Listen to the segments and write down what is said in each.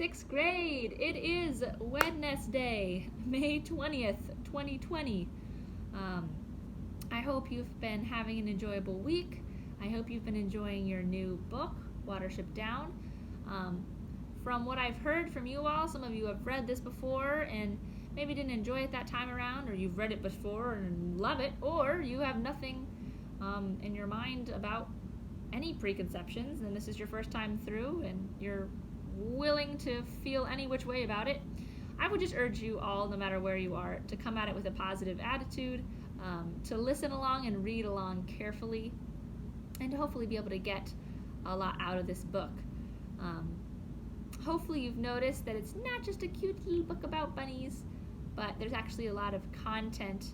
Sixth grade. It is Wednesday, May 20th, 2020. Um, I hope you've been having an enjoyable week. I hope you've been enjoying your new book, Watership Down. From what I've heard from you all, some of you have read this before and maybe didn't enjoy it that time around, or you've read it before and love it, or you have nothing in your mind about any preconceptions and this is your first time through and you're willing to feel any which way about it. I would just urge you all, no matter where you are, to come at it with a positive attitude, to listen along and read along carefully, and to hopefully be able to get a lot out of this book. Hopefully you've noticed that it's not just a cute little book about bunnies, but there's actually a lot of content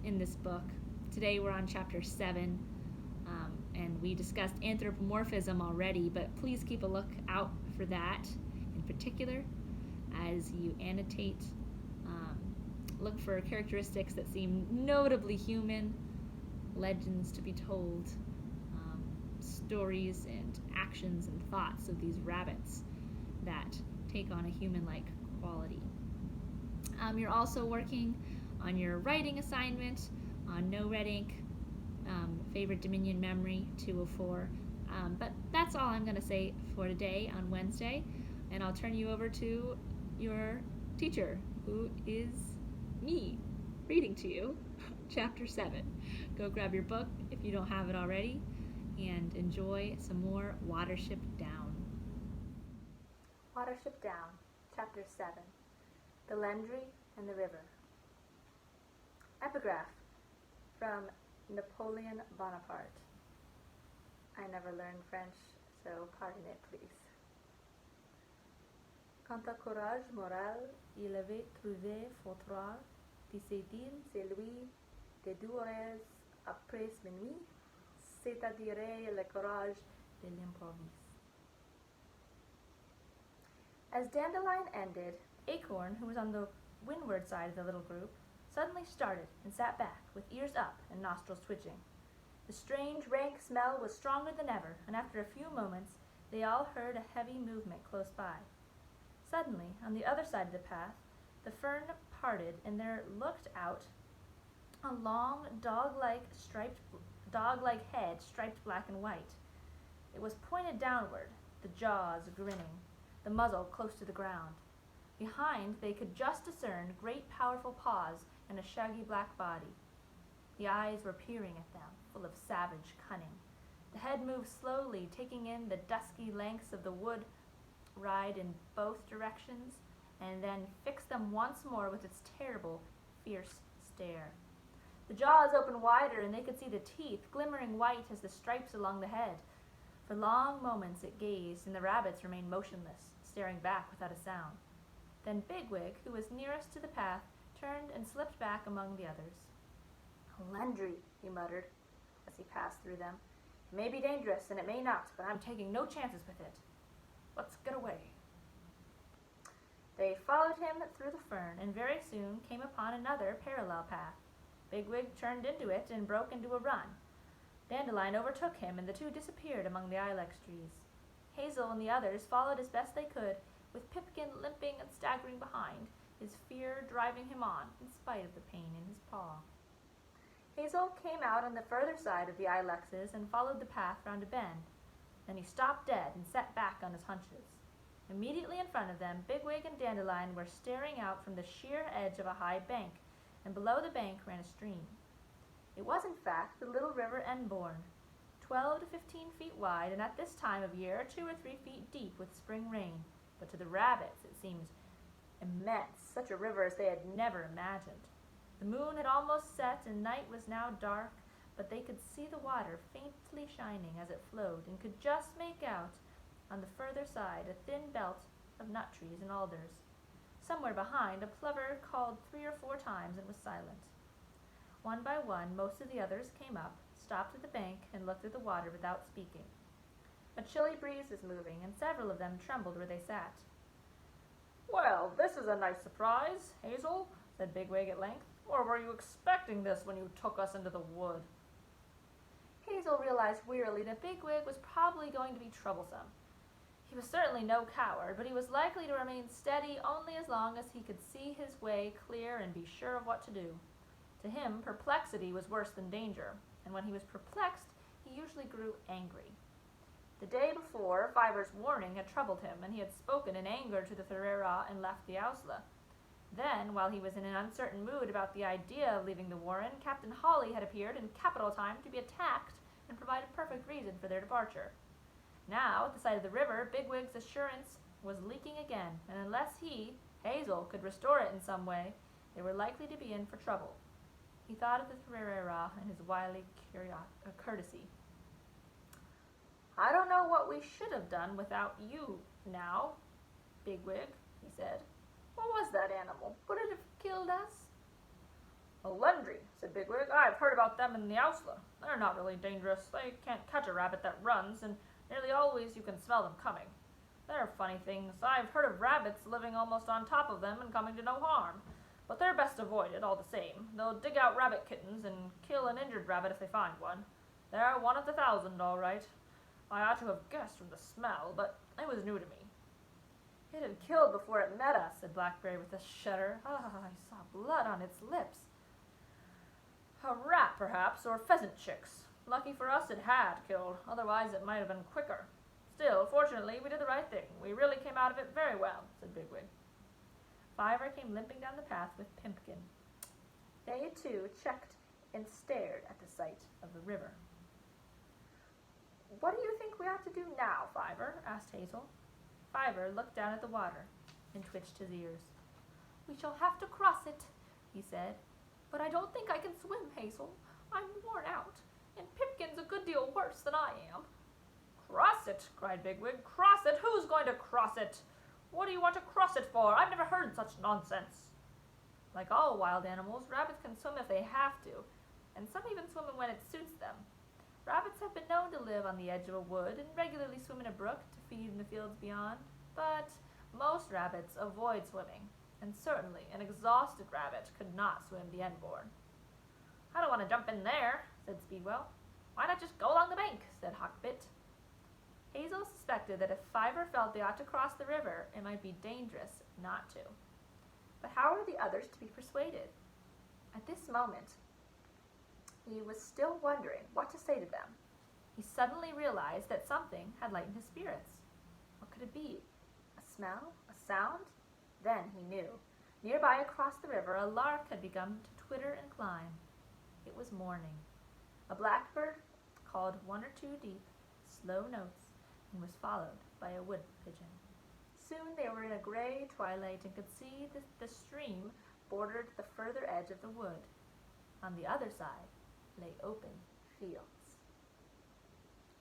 in this book. Today we're on chapter 7, and we discussed anthropomorphism already, but please keep a look out for that in particular as you annotate. Look for characteristics that seem notably human, legends to be told, stories and actions and thoughts of these rabbits that take on a human-like quality. You're also working on your writing assignment on No Red Ink, favorite Dominion memory 204. But that's all I'm going to say for today on Wednesday, and I'll turn you over to your teacher, who is me, reading to you chapter 7. Go grab your book if you don't have it already, and enjoy some more Watership Down. Watership Down, Chapter 7, The Lendry and the River. Epigraph from Napoleon Bonaparte. I never learned French, so pardon it, please. Quant à courage moral, il avait trouvé fort disait-il, c'est lui des 2 heures après minuit, c'est-à-dire le courage de l'improviste. As Dandelion ended, Acorn, who was on the windward side of the little group, suddenly started and sat back, with ears up and nostrils twitching. The strange, rank smell was stronger than ever, and after a few moments they all heard a heavy movement close by. Suddenly, on the other side of the path, the fern parted, and there looked out a long, dog-like head striped black and white. It was pointed downward, the jaws grinning, the muzzle close to the ground. Behind, they could just discern great powerful paws and a shaggy black body. The eyes were peering at them, full of savage cunning. The head moved slowly, taking in the dusky lengths of the wood ride in both directions, and then fixed them once more with its terrible, fierce stare. The jaws opened wider, and they could see the teeth, glimmering white as the stripes along the head. For long moments it gazed, and the rabbits remained motionless, staring back without a sound. Then Bigwig, who was nearest to the path, turned and slipped back among the others. "A Lendry," he muttered, as he passed through them. "It may be dangerous, and it may not, but I'm taking no chances with it. Let's get away." They followed him through the fern, and very soon came upon another parallel path. Bigwig turned into it and broke into a run. Dandelion overtook him, and the two disappeared among the ilex trees. Hazel and the others followed as best they could, with Pipkin limping and staggering behind, his fear driving him on in spite of the pain in his paw. Hazel came out on the further side of the ilexes and followed the path round a bend. Then he stopped dead and sat back on his haunches. Immediately in front of them, Bigwig and Dandelion were staring out from the sheer edge of a high bank, and below the bank ran a stream. It was, in fact, the little river Enborn, 12 to 15 feet wide, and at this time of year 2 or 3 feet deep with spring rain. But to the rabbits it seemed immense, such a river as they had never imagined. The moon had almost set, and night was now dark, but they could see the water faintly shining as it flowed, and could just make out, on the further side, a thin belt of nut trees and alders. Somewhere behind, a plover called 3 or 4 times and was silent. One by one, most of the others came up, stopped at the bank, and looked at the water without speaking. A chilly breeze was moving, and several of them trembled where they sat. "Well, this is a nice surprise, Hazel," said Bigwig at length. "Or were you expecting this when you took us into the wood?" Hazel realized wearily that Bigwig was probably going to be troublesome. He was certainly no coward, but he was likely to remain steady only as long as he could see his way clear and be sure of what to do. To him, perplexity was worse than danger, and when he was perplexed, he usually grew angry. The day before, Fiver's warning had troubled him, and he had spoken in anger to the Ferreira and left the Ausla. Then, while he was in an uncertain mood about the idea of leaving the warren, Captain Hawley had appeared in capital time to be attacked and provide a perfect reason for their departure. Now, at the sight of the river, Bigwig's assurance was leaking again, and unless he, Hazel, could restore it in some way, they were likely to be in for trouble. He thought of the Ferreira and his wily courtesy. "I don't know what we should have done without you now, Bigwig," he said. "What was that animal? Would it have killed us?" "A lundry," said Bigwig. "I've heard about them in the Ausla. They're not really dangerous. They can't catch a rabbit that runs, and nearly always you can smell them coming. They're funny things. I've heard of rabbits living almost on top of them and coming to no harm. But they're best avoided, all the same. They'll dig out rabbit kittens and kill an injured rabbit if they find one. They're 1 of the 1,000, all right. I ought to have guessed from the smell, but it was new to me." "It had killed before it met us," said Blackberry with a shudder. "I saw blood on its lips." "A rat, perhaps, or pheasant chicks. Lucky for us it had killed, otherwise it might have been quicker. Still, fortunately, we did the right thing. We really came out of it very well," said Bigwig. Fiver came limping down the path with Pimpkin. They, too, checked and stared at the sight of the river. "What do you think we ought to do now, Fiver?" asked Hazel. Fiver looked down at the water and twitched his ears. "We shall have to cross it," he said. "But I don't think I can swim, Hazel. I'm worn out, and Pipkin's a good deal worse than I am." "Cross it!" cried Bigwig. "Cross it! Who's going to cross it? What do you want to cross it for? I've never heard such nonsense." Like all wild animals, rabbits can swim if they have to, and some even swim when it suits them. Rabbits have been known to live on the edge of a wood and regularly swim in a brook to feed in the fields beyond, but most rabbits avoid swimming, and certainly an exhausted rabbit could not swim the Enborn. "I don't want to jump in there," said Speedwell. "Why not just go along the bank?" said Hawkbit. Hazel suspected that if Fiver felt they ought to cross the river, it might be dangerous not to. But how were the others to be persuaded? At this moment, he was still wondering what to say to them. He suddenly realized that something had lightened his spirits. What could it be? A smell? A sound? Then he knew. Nearby across the river, a lark had begun to twitter and climb. It was morning. A blackbird called 1 or 2 deep, slow notes, and was followed by a wood pigeon. Soon they were in a gray twilight and could see that the stream bordered the further edge of the wood. On the other side lay open fields.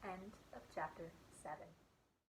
End of chapter 7.